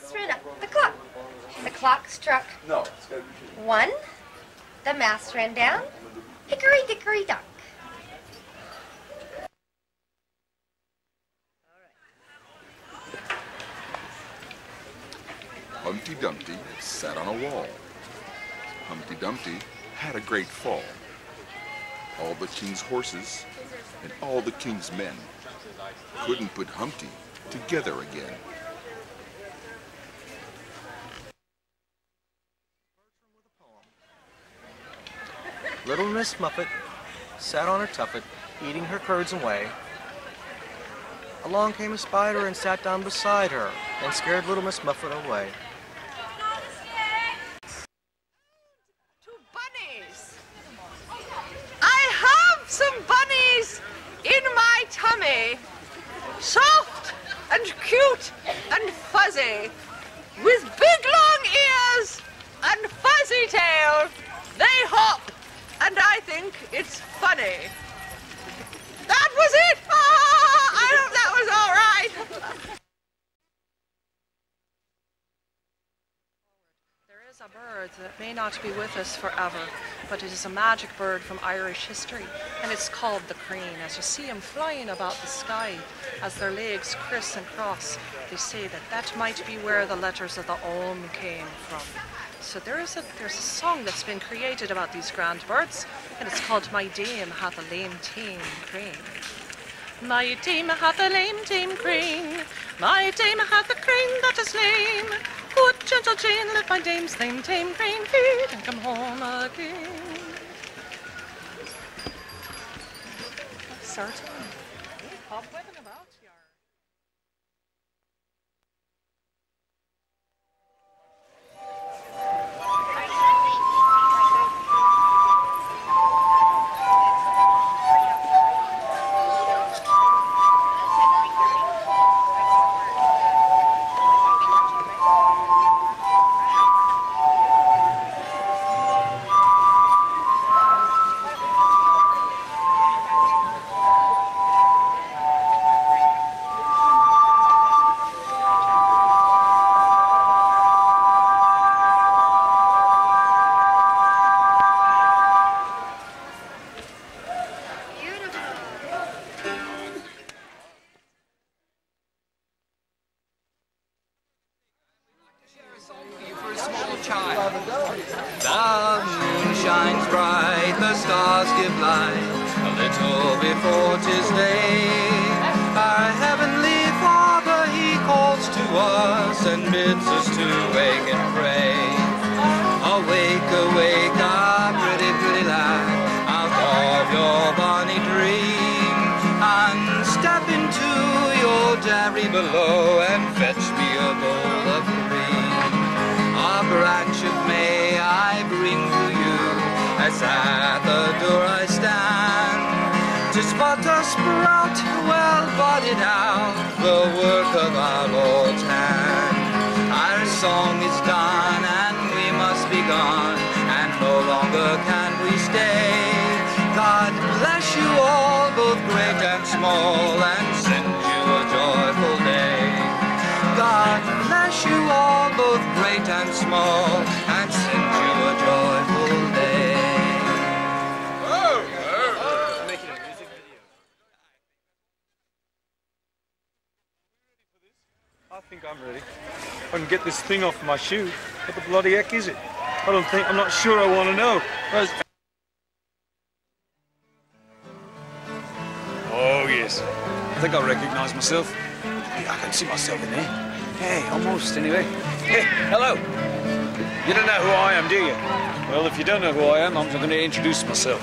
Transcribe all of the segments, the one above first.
mouse ran up the clock. The clock struck 1. The mouse ran down. Hickory dickory dock. Humpty Dumpty sat on a wall. Humpty Dumpty had a great fall. All the king's horses and all the king's men couldn't put Humpty together again. Little Miss Muffet sat on her tuffet, eating her curds and whey. Along came a spider and sat down beside her, and scared little Miss Muffet away. Two bunnies! I have some bunnies in my tummy, soft and cute and fuzzy, with big long ears and fuzzy tail. They hop, and I think it's funny. That was it! I hope that was all right. There is a bird that may not be with us forever, but it is a magic bird from Irish history, and it's called the crane. As you see him flying about the sky, as their legs criss and cross, they say that that might be where the letters of the Om came from. So there's a song that's been created about these grand birds, and it's called My Dame Hath a Lame Tame Crane. My dame hath a lame tame crane, my dame hath a crane that is lame. Good gentle Jane, let my dame's lame tame crane feed and come home again. Certainly. Pop webbing about here. The moon shines bright, the stars give light, a little before 'tis day. Our heavenly Father, he calls to us and bids us to wake and pray. Awake, awake, our pretty, pretty lad, out of your bonny dream, and step into your dairy below and fetch me a bowl of cream. A branch of May I bring to you, as at the door I stand. 'Tis but a sprout well budded out, the work of our Lord's hand. Our song is done and we must be gone, and no longer can we stay. God bless you all, both great and small, and send you a joyful day. God bless you all, both great and small, and send you a joyful day. I'm making a music video. I think I'm ready. If I can get this thing off my shoe, what the bloody heck is it? I'm not sure I want to know. Oh yes, I think I recognise myself. Yeah, I can see myself in there. Hey, almost anyway. Hey, hello. You don't know who I am, do you? Well, if you don't know who I am, I'm going to introduce myself.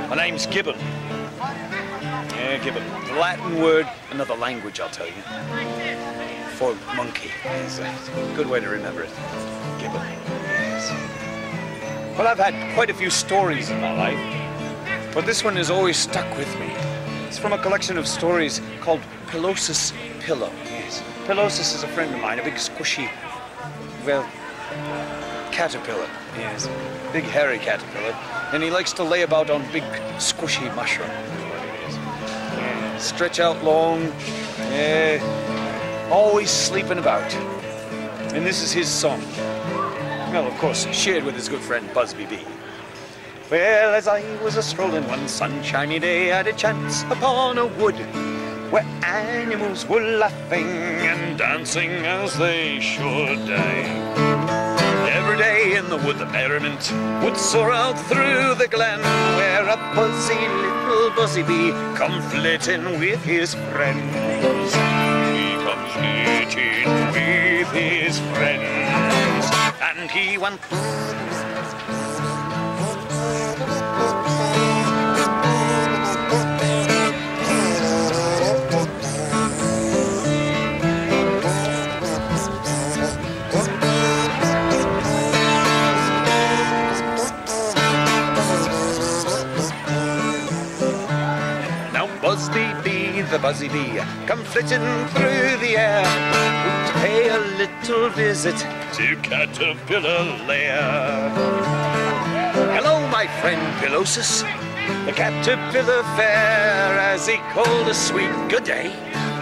My name's Gibbon. Yeah, Gibbon. The Latin word, another language, I'll tell you. For monkey. It's a good way to remember it. Gibbon. Yes. Well, I've had quite a few stories in my life, but this one has always stuck with me. It's from a collection of stories called Pilosis Pillow. Yes. Pilosis is a friend of mine, a big squishy, well, caterpillar. Yes. Big hairy caterpillar. And he likes to lay about on big squishy mushroom. Yeah. Stretch out long. Yeah. always sleeping about. And this is his song. Well, of course, shared with his good friend Busby Bee. Well, as I was a-strolling one sunshiny day, I had a chance upon a wood where animals were laughing and dancing as they should. Every day in the wood the merriment would soar out through the glen, where a little Busby Bee come flitting with his friends. He comes flitting with his friends, and he went. Busby Bee, the Busby Bee, come flitting through the air to pay a little visit to Caterpillar Lair. Hello, my friend Pilosis, the Caterpillar fair, as he called a sweet good day,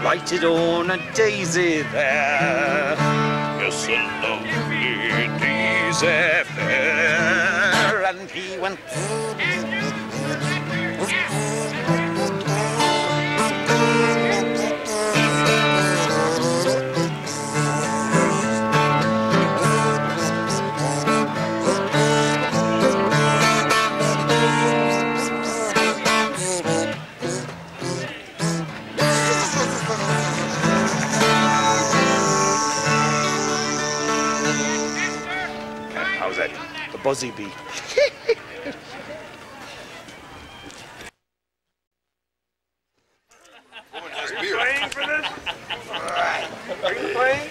lighted on a daisy there. Yes, a lovely daisy fair, and he went. How's that? The Busby Bee. Woman has beer. Playing for this? Are you playing?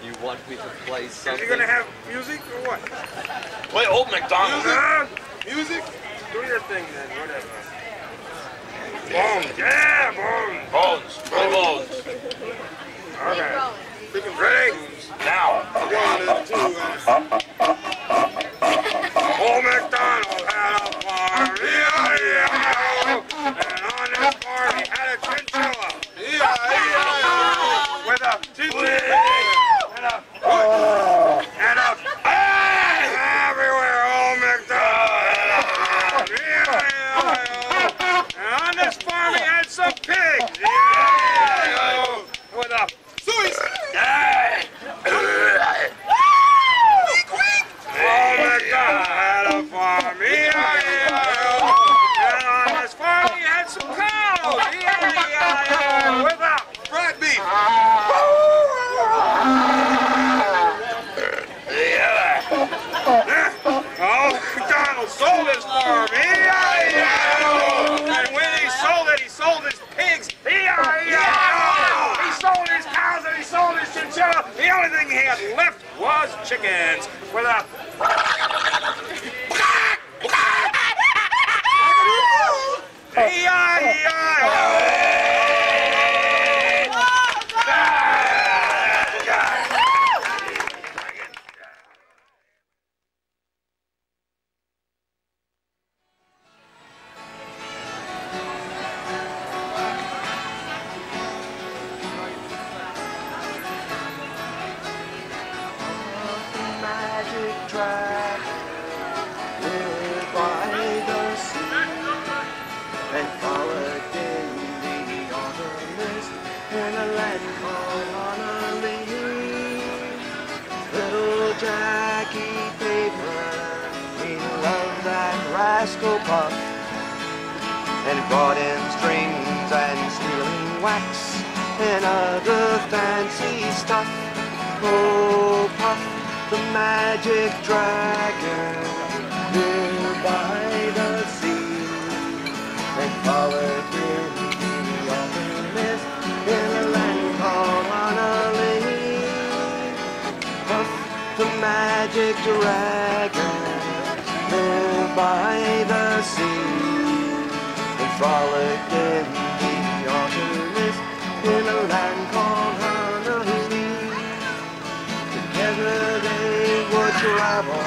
You want me to play something? Is he gonna have music or what? Play Old MacDonald. Music? Do your thing then, whatever. Bones, yeah, bones. Bones. Play Bones. Okay. Ready? Now. 1 and 2 Old MacDonald had a farm, E-I-E-I-O, and on this farm he had a chinchilla, E-I-E-I-O, with a chinchilla, and a hoot, and a everywhere. Old MacDonald had a farm, E-I-E-I-O, and on this farm he had some pigs, E-I-E-I-O, with a Suisse. Old MacDonald had a farm, E-I-E-I-O, and on his farm he had some cows, E-I-E-I-O, with a fried beef. Old MacDonald sold his farm, E-I-E-I-O, and when he sold his pigs, E-I-E-I-O. He sold his cows and he sold his chinchilla. The only thing he had left was chickens, with a magic dragon lived by the sea and followed in the autumn mist in a land called Honolulu. Little Jackie Paper, he loved that rascal Puff, and brought in strings and sealing wax and other fancy stuff. Oh, Puff, the magic dragon lived by the sea and followed in the autumn mist in a land called Honolulu. Puff, the magic dragon lived by the sea and frolicked in the autumn mist in a land called Honolulu. Together they would travel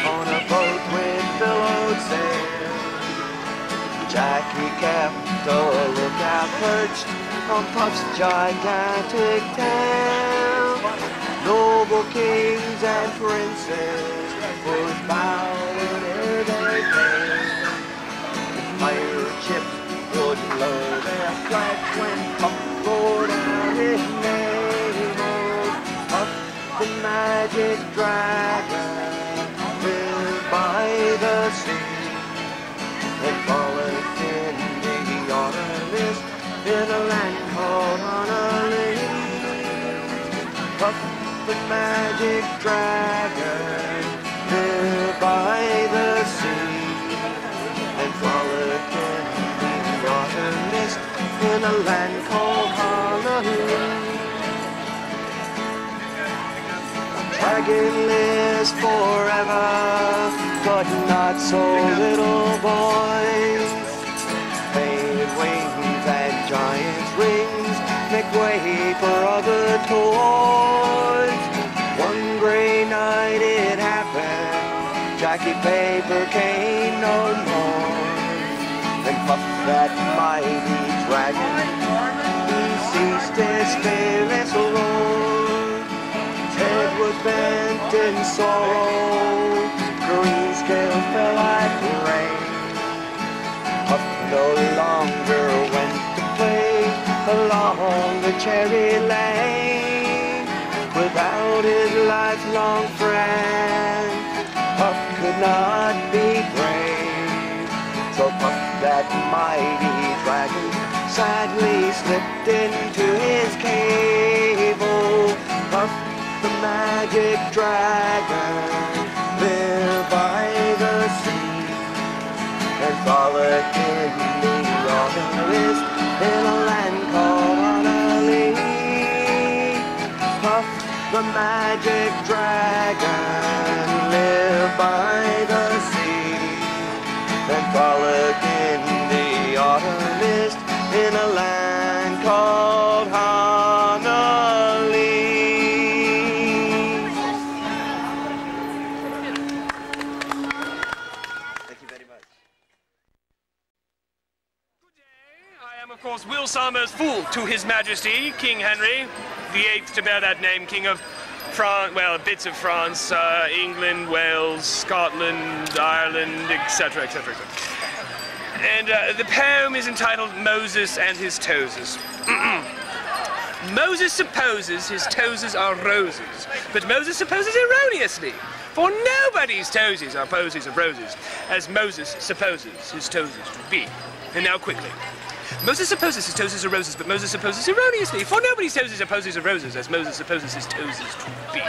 on a boat with billowed sail. Jackie kept a lookout perched on Puff's gigantic town. Noble kings and princes would bow whenever they came. Pirate ships would lower their flags when Puff roared out his name. Oh, Puff the magic dragon lived by the sea and frolicked in the autumn mist in a land called Honolulu. Puff the magic dragon lived by the sea and frolicked in the autumn mist in a land called Honolulu. Dragon lives forever, but not so little boys. Painted wings and giant's rings make way for other toys. One gray night it happened, Jackie Paper came no more. And Puff that mighty dragon, he ceased his fearless roar. His head was bent in sorrow, green scales fell like rain. Puff no longer went to play along the cherry lane. Without his lifelong friend, Puff could not be brave. So Puff that mighty dragon sadly slipped into his cave. Oh, Puff the magic dragon lived by the sea and frolicked in the autumn mist in a land called Honolulu. Puff the magic dragon lived by the sea and frolicked in the autumn mist in a land called Honolulu. Thank you very much. I am, of course, Will Somers, fool to His Majesty, King Henry VIII, to bear that name, King of France, well, bits of France, England, Wales, Scotland, Ireland, etc., etc., etc. And the poem is entitled Moses and His Toeses. Moses supposes his toeses are roses, but Moses supposes erroneously, for nobody's toesies are posies of roses, as Moses supposes his toeses to be. And now quickly. Moses supposes his toesies are roses, but Moses supposes erroneously, for nobody's toesies are posies of roses, as Moses supposes his toesies to be.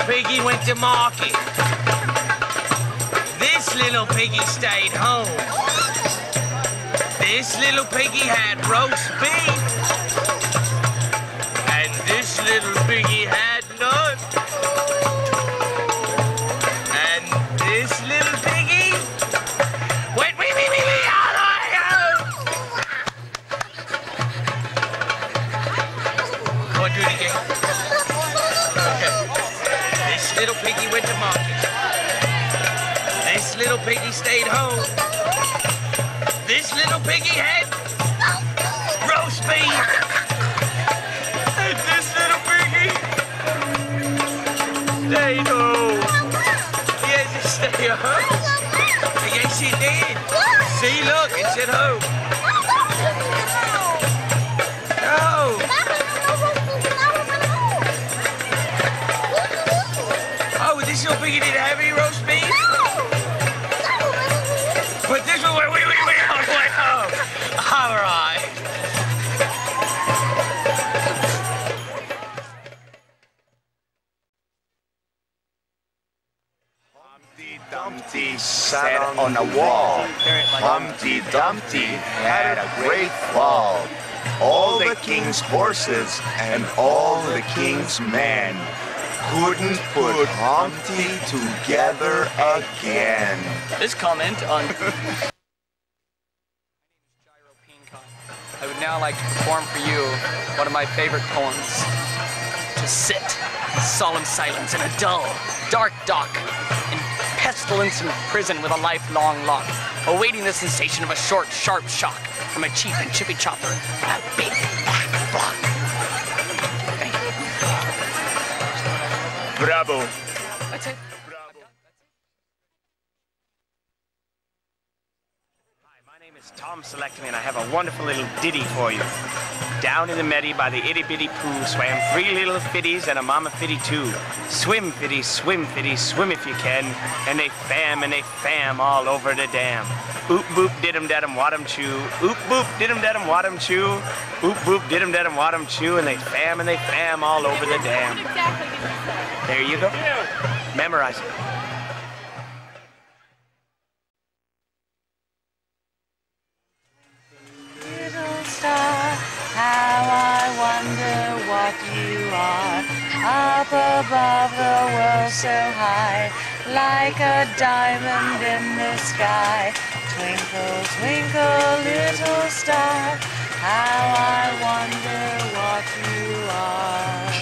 piggy went to market. This little piggy stayed home. This little piggy had roast beef. And this little piggy had none. And this little piggy went wee wee wee wee. little piggy went to market. This little piggy stayed home. This little piggy had roast beef. And this little piggy stayed home. Yes, it stayed home. Yes, it did. See, look, it's at home. No. Oh, this little piggy didn't have any roast beef? But this one, wait, all the way home. All right. Humpty Dumpty sat on a wall. Humpty Dumpty had a great fall. All the king's horses and all the king's men couldn't put Humpty together again. This comment on... I would now like to perform for you one of my favorite poems. To sit in solemn silence in a dull, dark dock, in pestilence and prison with a lifelong lock, awaiting the sensation of a short, sharp shock from a cheap and chippy chopper and a big black block. Bravo. That's it. Tom Selecting, and I have a wonderful little ditty for you. Down in the meddy by the itty-bitty pool swam 3 little fitties and a mama fitty too. Swim fitty, swim if you can, and they fam all over the dam. Oop boop did-em dat-em wad-em chew, oop boop did-em dat-em wad-em chew, oop boop did-em dat-em wad-em chew, and they fam all over the dam. There you go. Memorize it. Star, how I wonder what you are, up above the world so high, like a diamond in the sky. Twinkle, twinkle, little star, how I wonder what you are.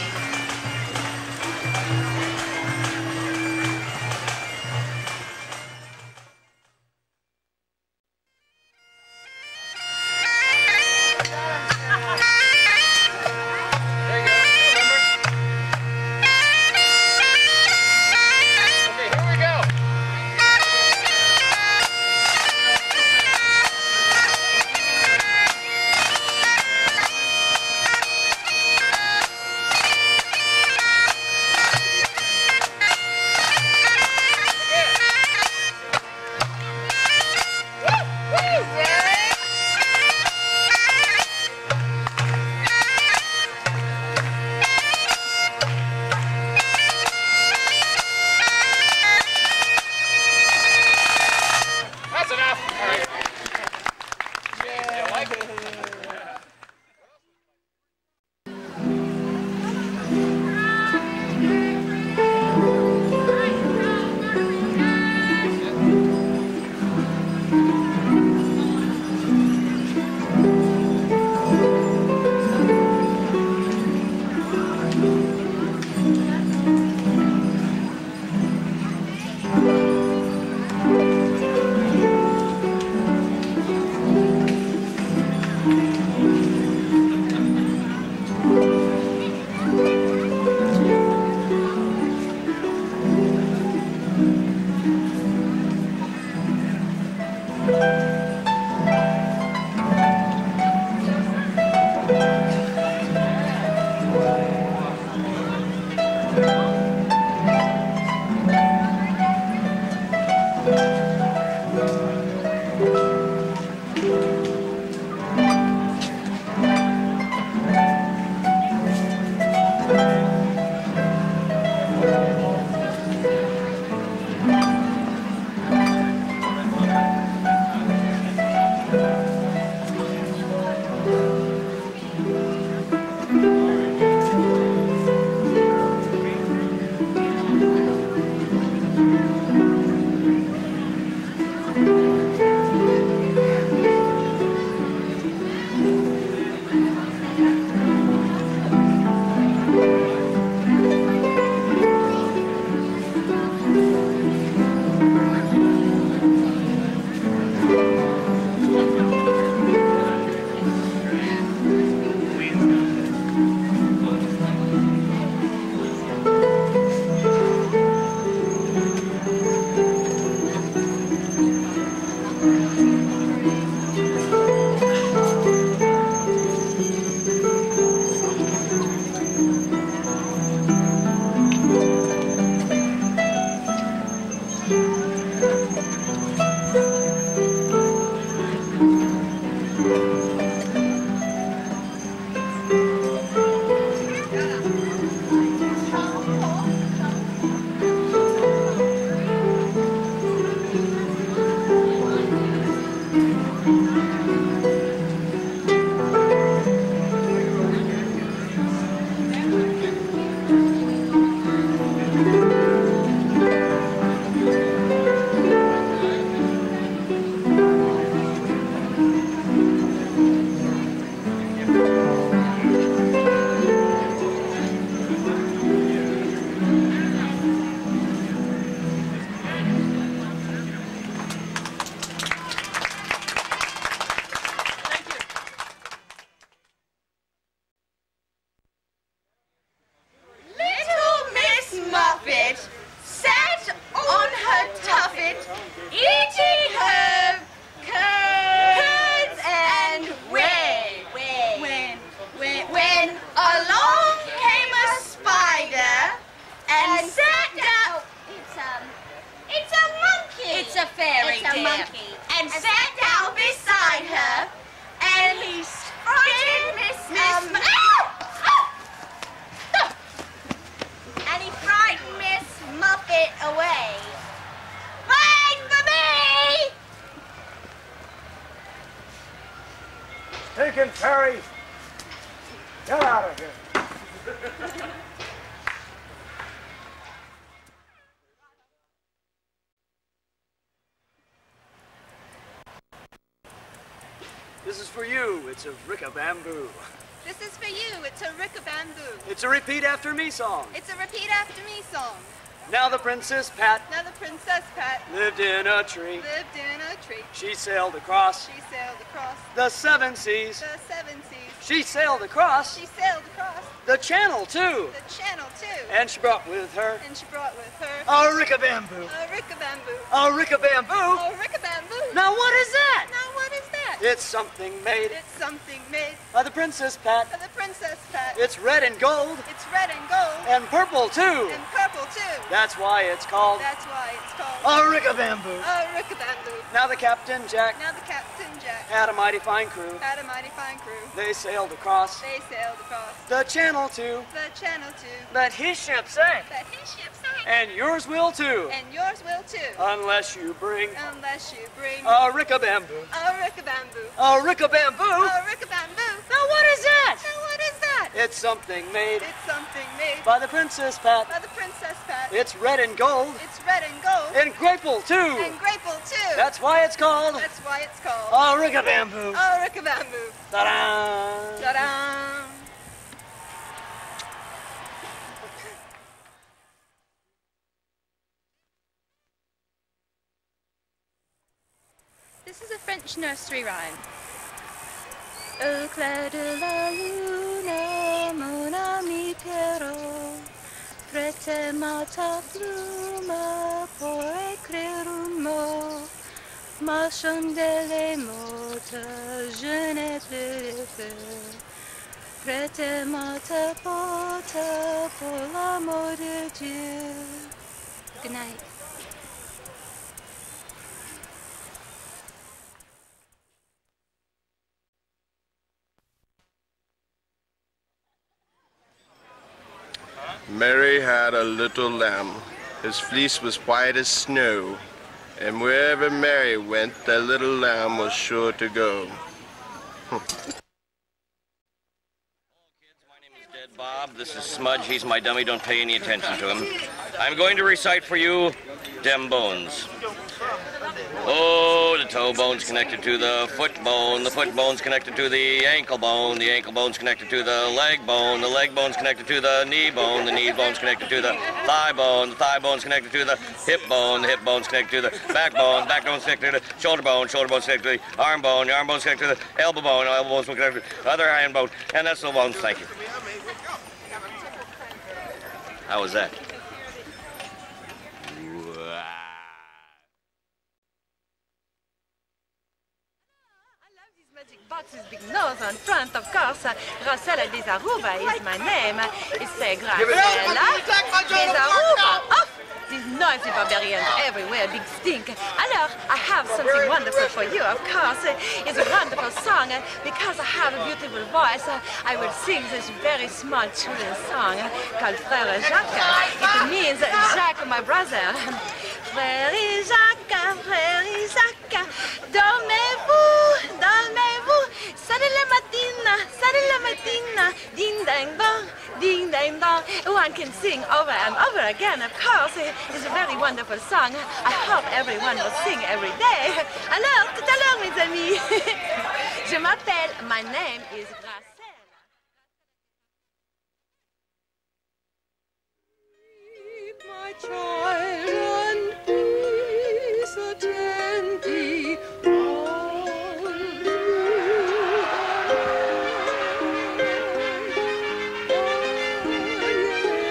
stinking fairy. Get out of here. This is for you. It's a rick-a-bamboo. This is for you. It's a rick-a-bamboo. It's a repeat after me song. It's a repeat after me song. Now the Princess Pat Now the Princess Pat lived in a tree. lived in a tree. She sailed across She sailed across the 7 seas. the 7 seas. She sailed across She sailed across the channel too. the channel too. And she brought with her And she brought with her a rick-a-bamboo. a rick-a-bamboo. A rick-a-bamboo? A rick-a-bamboo. Now what is that? Now what is that? It's something made It's something made by the Princess Pat. for the Princess Pat. It's red and gold It's red and gold and purple too. and purple too. That's why it's called That's why it's called a rick-a-bamboo. a rick-a-bamboo. Now the Captain Jack Now the Captain Jack had a mighty fine crew. had a mighty fine crew. They sailed across They sailed across the channel too. the channel too. But his ship sank. But his ship sank. And yours will too. And yours will too. Unless you bring Unless you bring a rick-a-bamboo. a rick-a-bamboo. A rick-a-bamboo? A rick-a-bamboo. Now what is that? Now what is that? It's something made It's something made by the Princess Pat. by the Princess Pat. It's red and gold It's red and gold and grateful too. and grateful too. That's why it's called That's why it's called a rick-a-bamboo. a rick-a-bamboo. Ta-da! Ta-da! This is a French nursery rhyme. Au clair de la lune, mon ami Pierrot, prête-moi ta plume pour écrire un mot. Ma chandelle est morte, je n'ai plus de feu. Prête-moi ta porte pour l'amour de Dieu. Good night. Mary had a little lamb. His fleece was white as snow. And wherever Mary went, that little lamb was sure to go. Bob, this is Smudge. He's my dummy. Don't pay any attention to him. I'm going to recite for you dem bones. Oh, the toe bone's connected to the foot bone's connected to the ankle bone's connected to the leg bone's connected to the knee bone's connected to the thigh bone's connected to the hip bone's connected to the back bone's connected to the shoulder bone's connected to the arm bone's connected to the elbow bone's connected to the other hand bone, and that's the bones. Thank you. How was that? Box's big nose on front, of course. Rosella Desaruba is my name. It's a Graciela Desaruba. Oh, these noisy barbarians everywhere, big stink. Alors, I have something wonderful for you, of course. It's a wonderful song. Because I have a beautiful voice, I will sing this very small children's song called Frère Jacques. It means Jacques, my brother. Frère Jacques, dormez-vous, dormez-vous. Salut la matina, ding dang dong, ding dang dong. One can sing over and over again, of course. It's a very wonderful song. I hope everyone will sing every day. Alors, tout à l'heure, mes amis. Je m'appelle, my name is Graciela. My child, and please attend thee all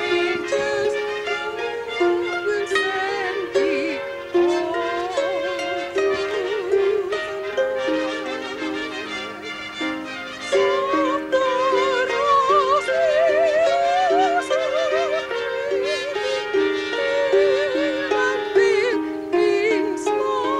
angels will send thee all small.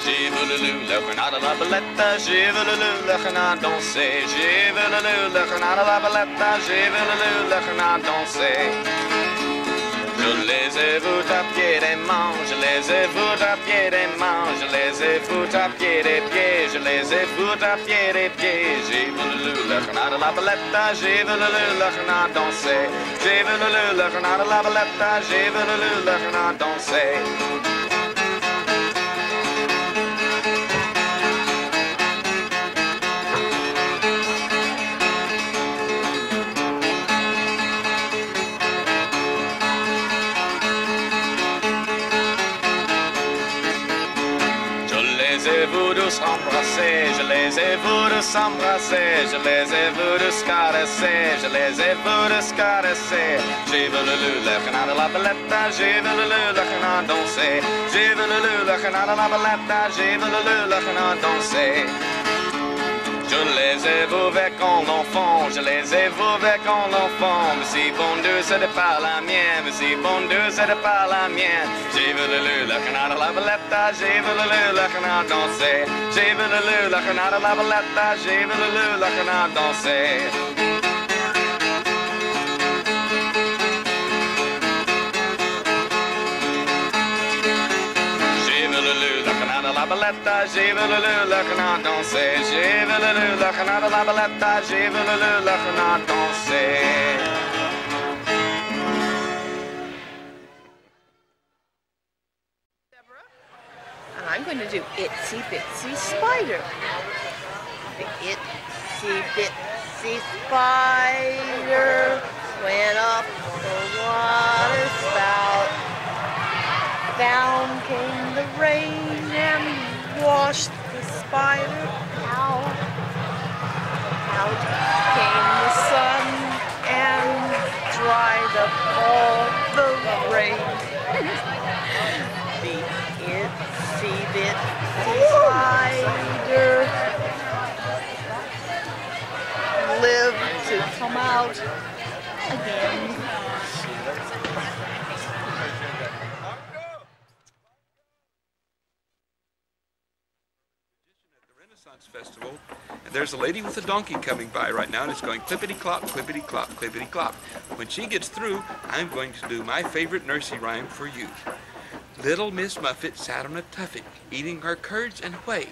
J'ai voulu le renard à la belette, j'ai voulu le renard danser. J'ai voulu le renard à la belette, j'ai voulu le renard danser. Je les ai vus à pied des mains, je les ai vus à pied des mains, je les ai vus à pied des pieds, je les ai vus à pied des pieds. J'ai voulu le renard à la belette, j'ai voulu le renard danser. J'ai voulu le renard à la belette, j'ai voulu le renard danser. Je les ai vus tous embrasser, je les ai vus tous embrasser, je les ai vus tous caresser, je les ai vus tous caresser. J'ai voulu le renard à la belette, j'ai voulu le renard danser. J'ai voulu le renard à la belette, j'ai voulu le renard danser. Je les ai vus avec en enfant, je les ai vus avec en enfant. Mais si bon Dieu c'était pas la mienne, mais si bon Dieu c'était pas la mienne. J'ai voulu le renard à la belette, j'ai voulu le renard danser. J'ai voulu le renard à la belette, j'ai voulu le renard danser. La belette, j'ai voulu le renard danser. J'ai voulu le renard à la belette, j'ai voulu le renard danser. And I'm going to do Itsy Bitsy Spider. The Itsy Bitsy Spider went up the water spout. Down came the rain and washed the spider out. Out came the sun and dried up all the rain. The itsy bitsy spider lived to come out again. Festival, and there's a lady with a donkey coming by right now, and it's going clippity-clop, clippity-clop, clippity-clop. When she gets through, I'm going to do my favorite nursery rhyme for you. Little Miss Muffet sat on a tuffet, eating her curds and whey.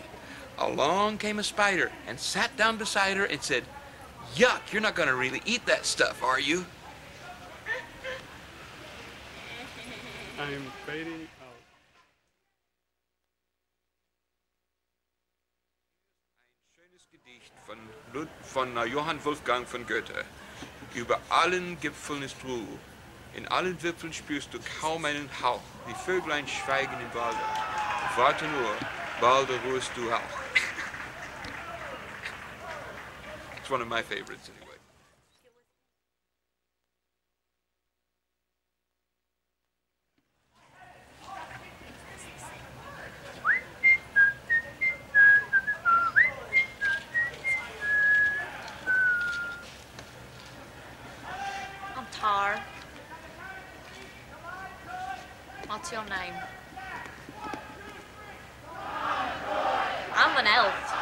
Along came a spider and sat down beside her and said, "Yuck, you're not going to really eat that stuff, are you?" I'm fading out. Von Johann Wolfgang von Goethe. Über allen Gipfeln ist Ruhe. In allen Wipfeln spürst du kaum einen Hauch. Die Vöglein schweigen im Walde. Warte nur, bald ruhest du auch. It's one of my favorites anyway. What's your name? I'm an elf.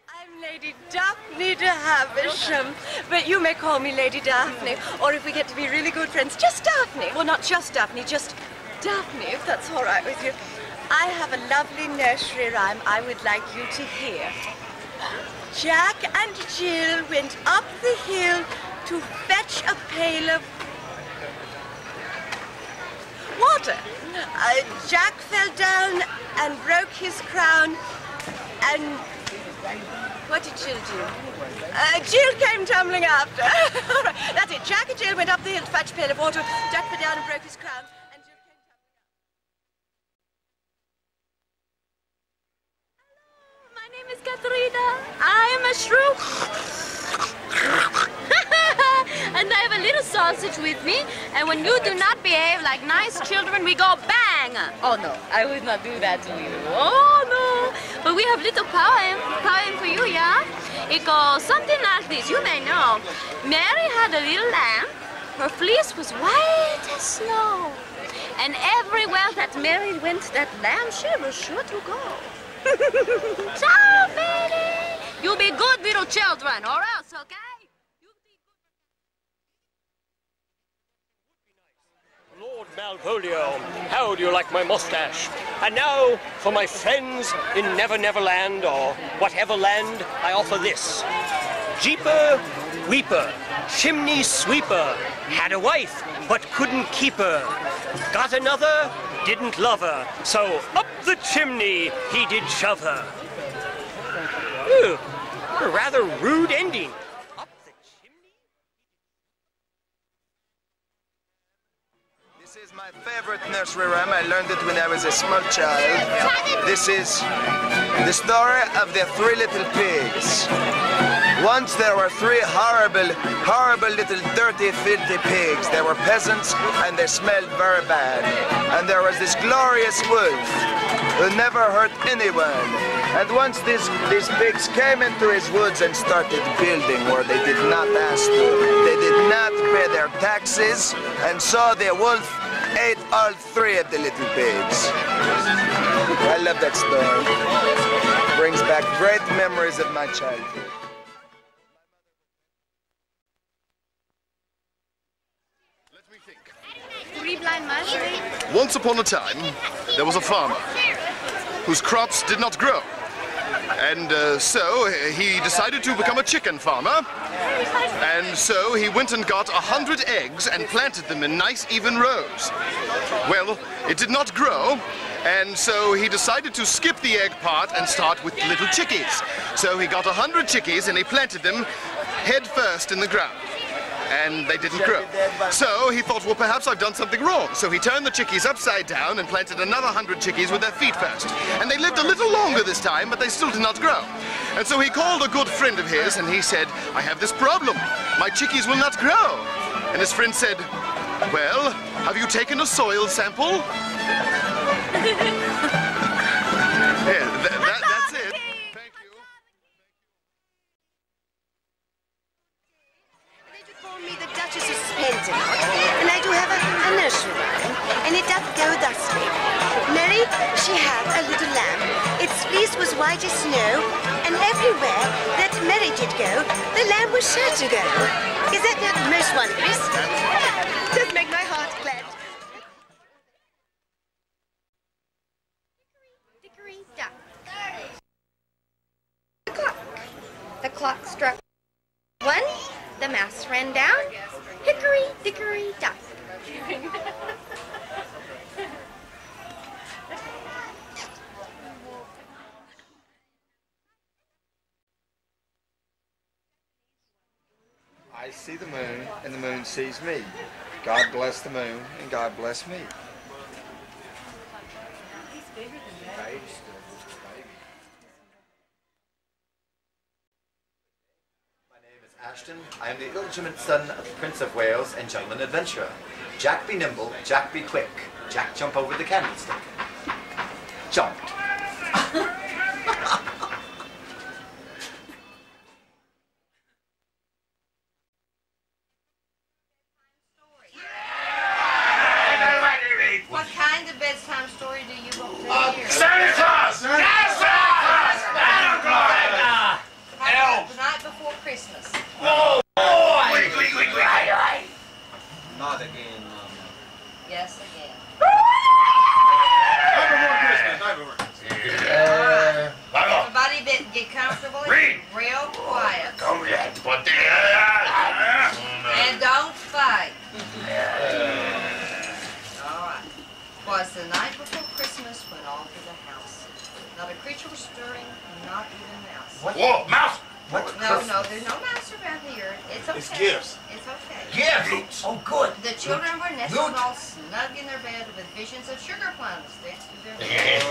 I'm Lady Daphne de Havisham, but you may call me Lady Daphne, or if we get to be really good friends, just Daphne. Well, not just Daphne, just Daphne, if that's all right with you. I have a lovely nursery rhyme I would like you to hear. Jack and Jill went up the hill to fetch a pail of water. Jack fell down and broke his crown, and what did Jill do? Jill came tumbling after. That's it. Jack and Jill went up the hill to fetch a pail of water. Jack fell down and broke his crown. My name is Katharina. I'm a shrew. And I have a little sausage with me. And when you do not behave like nice children, we go bang. Oh no, I would not do that to you. Oh no. But we have little poem for you, yeah? It goes something like this. You may know. Mary had a little lamb. Her fleece was white as snow. And everywhere that Mary went, that lamb, she was sure to go. Ciao, Betty. You be good little children, or else, okay? Lord Malvolio, how do you like my mustache? And now, for my friends in Never Never Land, or whatever land, I offer this. Jeeper, weeper, chimney sweeper, had a wife, but couldn't keep her. Got another, didn't love her, so up the chimney he did shove her. Ew, a rather rude ending. This is my favorite nursery rhyme. I learned it when I was a small child. This is the story of the three little pigs. Once there were three horrible little dirty, filthy pigs. They were peasants and they smelled very bad. And there was this glorious wolf who never hurt anyone. And once these pigs came into his woods and started building where they did not ask to. They did not pay their taxes, and so the wolf ate all three of the little pigs. I love that story. Brings back great memories of my childhood. Three blind mice. Once upon a time, there was a farmer whose crops did not grow. And so he decided to become a chicken farmer. And so he went and got 100 eggs and planted them in nice even rows. Well, it did not grow. And so he decided to skip the egg part and start with little chickies. So he got 100 chickies and he planted them head first in the ground. And they didn't grow. So he thought, well, perhaps I've done something wrong. So he turned the chickies upside down and planted another 100 chickies with their feet first. And they lived a little longer this time, but they still did not grow. And so he called a good friend of his and he said, I have this problem. My chickies will not grow. And his friend said, well, have you taken a soil sample? Yeah, that's it. Me the Duchess of Spencerot, and I do have a nursery rhyme, and it doth go thusly. Mary, she had a little lamb, its fleece was white as snow, and everywhere that Mary did go, the lamb was sure to go. Is that not most wondrous? Does make my heart glad. Dickory dock. The clock struck 1. The mouse ran down. Hickory dickory dock. I see the moon, and the moon sees me. God bless the moon, and God bless me. Ashton, I am the illegitimate son of the Prince of Wales and gentleman adventurer. Jack be nimble, Jack be quick. Jack jump over the candlestick. Jumped. What kind of bedtime story do you want to hear? Santa Claus! Santa Claus! Santa Claus! The night before Christmas. Oh, boy! Not again, Mama. Yes, again. Night before Christmas, night before Christmas. Everybody get comfortable and real quiet. Come here, put the And don't fight. All right. Was the night before Christmas when all through the house. Not a creature was stirring, not even a mouse. What? Whoa, mouse! No, there's no mouse around here. It's okay. It's gifts. It's okay. Gifts? Oh, good. The children were nestled all snug in their bed with visions of sugar plums sticks to their heads.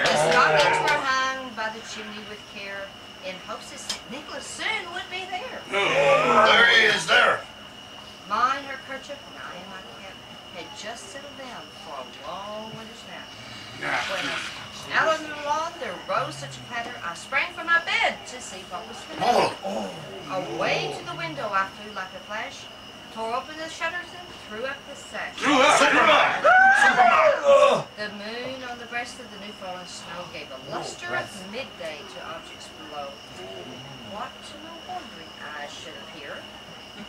The stockings were hung by the chimney with care in hopes that St. Nicholas soon would be there. There he is, there. Mine, her kerchief, and I in my cap had just settled down for a long winter's nap. When out on the lawn there rose such a clatter, I sprang from my bed ahead to see what was the matter. Away to the window I flew like a flash, tore open the shutters and threw up the sash. The moon on the breast of the new fallen snow gave a luster of midday to objects below. What to my wondering eyes should appear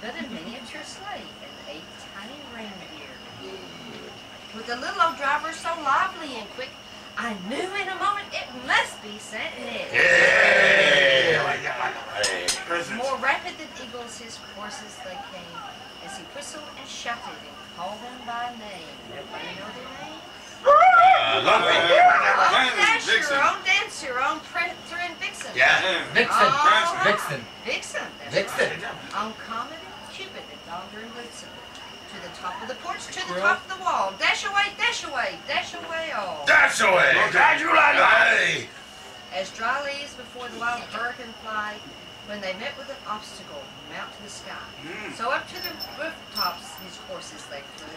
but a miniature sleigh and a tiny reindeer. With the little old driver so lively and quick, I knew in a moment it must be Saint Nick. More rapid than eagles his courses they came, as he whistled and shouted and called them by name. Everybody know their names? Old Dasher, old Dancer, old Prancer and Vixen. Yeah, Vixen. Vixen. Vixen. Vixen. On Comet and Cupid and Donder and Blitzen. To the top of the porch, to the top of the wall. Dash away, dash away, dash away all. Dash away. Hey. As dry leaves before the wild hurricane fly, when they met with an obstacle, mount to the sky. So up to the rooftops his horses they flew.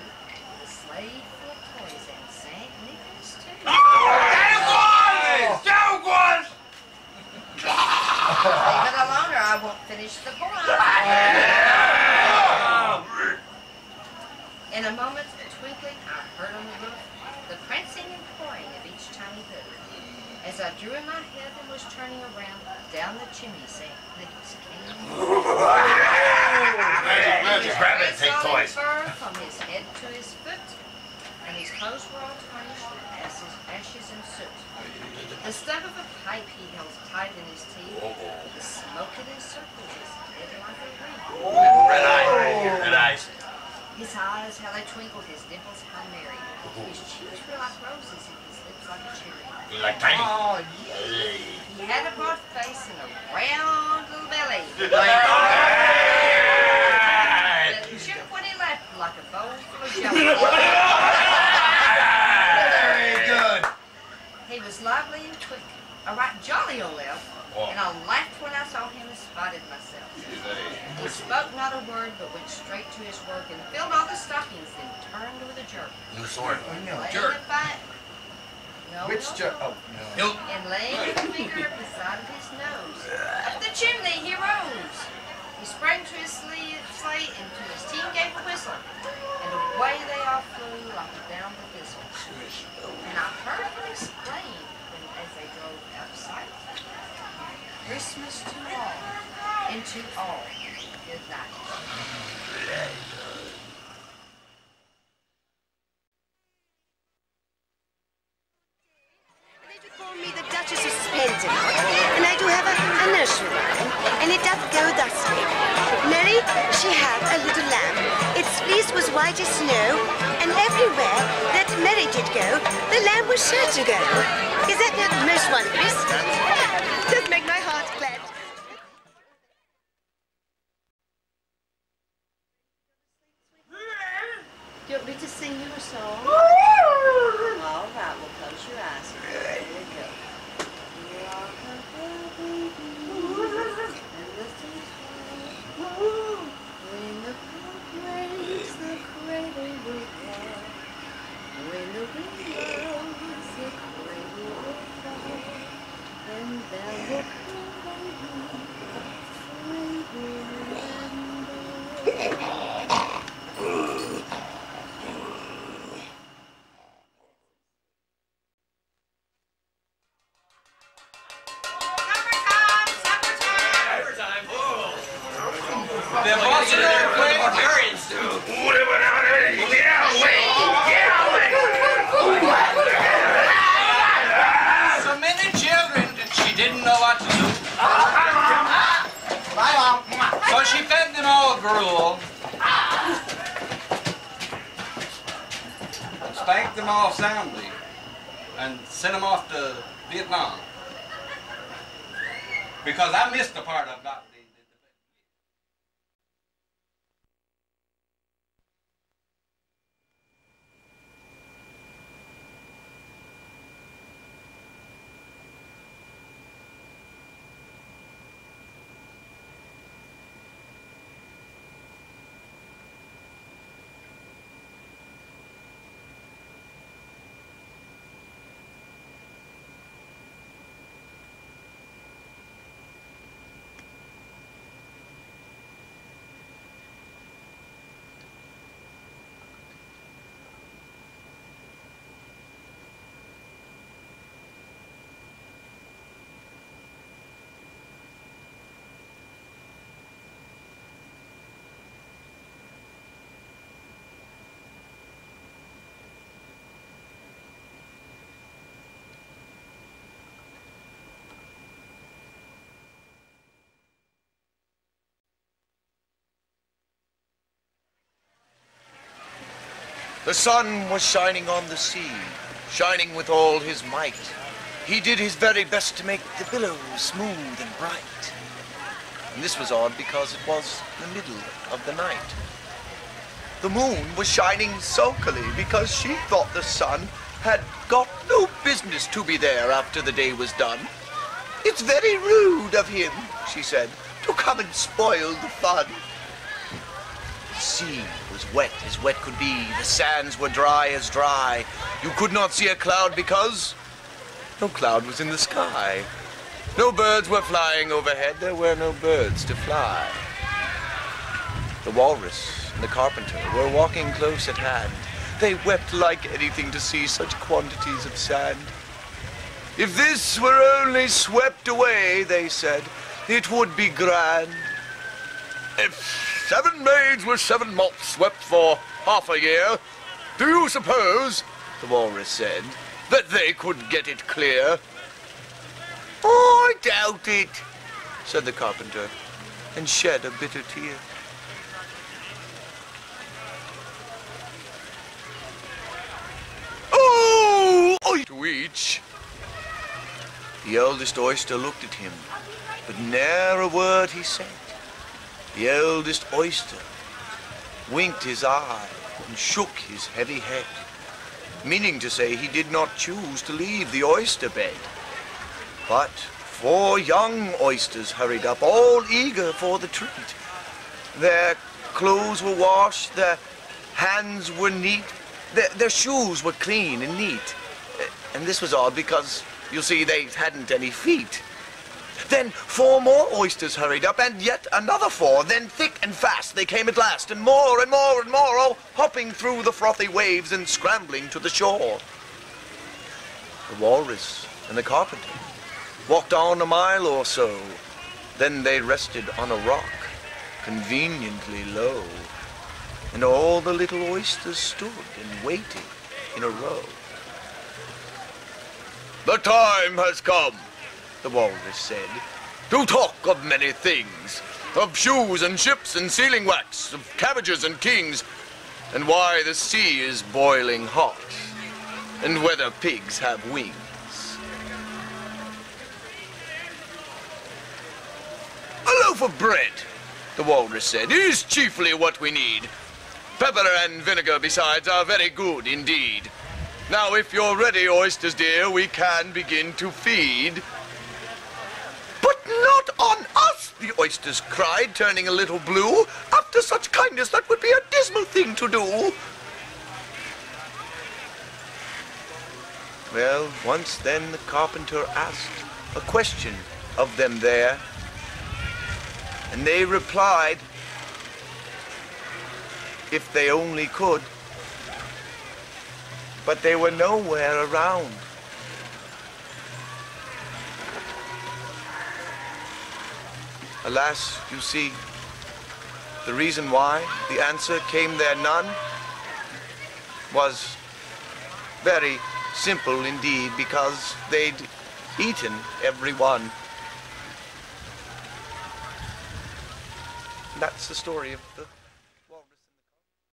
The sleigh full of toys and Saint Nicholas too. Leave it alone or I won't finish the poem. In a moment, a twinkling, I heard on the roof the prancing and pawing of each tiny hoof. As I drew in my head and was turning around, down the chimney St. Nicholas came. Grab it, take toys. Fur from his head to his foot, and his clothes were all tarnished with ashes and soot. The stub of a pipe he held tight in his teeth, the smoke it encircled his head like a wreath. Red eyes. Red eyes. His eyes, how they twinkled, his dimples, how merry. His cheeks were like roses and his lips like a cherry. Like tiny. Oh, yeah. He had a broad face and a round little belly. That shook when he laughed like a bowl full of jelly. Very good. He was lively and quick, a right jolly old elf, and I laughed when I saw him and spotted myself. He spoke not a word, but went straight to his work and filled all the stockings, then turned with a jerk. New sword. Jerk. No, Which jerk? Oh, no. And laying his finger beside of his nose, up the chimney he rose. He sprang to his sleigh and to his team gave a whistle, and away they all flew like down the thistle. And I heard him exclaim as they drove out of sight, Christmas to all, and to all, good night. Call me the Duchess of Spendinon, and I do have a nursery rhyme, and it doth go thusly. Mary, she had a little lamb, its fleece was white as snow, and everywhere that Mary did go, the lamb was sure to go. Is that not most wondrous? Does make my heart glad. Do you want me to sing you a song? All right, well, close your eyes. Here we go. Rock a baby, and listen to when the clock breaks, the cradle will fall. When the wind blows, the cradle will fall. And there will The Boston Earthquake Barbarians do. So many children, she didn't know what to do. So she fed them all gruel. Spanked them all soundly. And sent them off to Vietnam. Because I missed the part about The sun was shining on the sea, shining with all his might. He did his very best to make the billows smooth and bright. And this was odd because it was the middle of the night. The moon was shining sulkily because she thought the sun had got no business to be there after the day was done. It's very rude of him, she said, to come and spoil the fun. The sea was wet as wet could be. The sands were dry as dry. You could not see a cloud because no cloud was in the sky. No birds were flying overhead. There were no birds to fly. The walrus and the carpenter were walking close at hand. They wept like anything to see such quantities of sand. If this were only swept away, they said, it would be grand. If 7 maids were 7 moths swept for half a year, do you suppose, the walrus said, that they could get it clear? Oh, I doubt it, said the carpenter, and shed a bitter tear. Oh, to each. The eldest oyster looked at him, but ne'er a word he said. The eldest oyster winked his eye and shook his heavy head, meaning to say he did not choose to leave the oyster bed. But 4 young oysters hurried up, all eager for the treat. Their clothes were washed, their hands were neat, their shoes were clean and neat. And this was odd because, you see, they hadn't any feet. Then 4 more oysters hurried up, and yet another 4. Then thick and fast they came at last, and more and more and more, all hopping through the frothy waves and scrambling to the shore. The walrus and the carpenter walked on a mile or so. Then they rested on a rock, conveniently low. And all the little oysters stood and waited in a row. The time has come, the walrus said, to talk of many things, of shoes and ships and sealing wax, of cabbages and kings, and why the sea is boiling hot, and whether pigs have wings. A loaf of bread, the walrus said, is chiefly what we need. Pepper and vinegar besides are very good indeed. Now if you're ready, oysters dear, we can begin to feed. But not on us, the oysters cried, turning a little blue. After such kindness, that would be a dismal thing to do. Well, once then the carpenter asked a question of them there, and they replied, if they only could, but they were nowhere around. Alas, you see, the reason why the answer came there none was very simple indeed, because they'd eaten every one. That's the story of the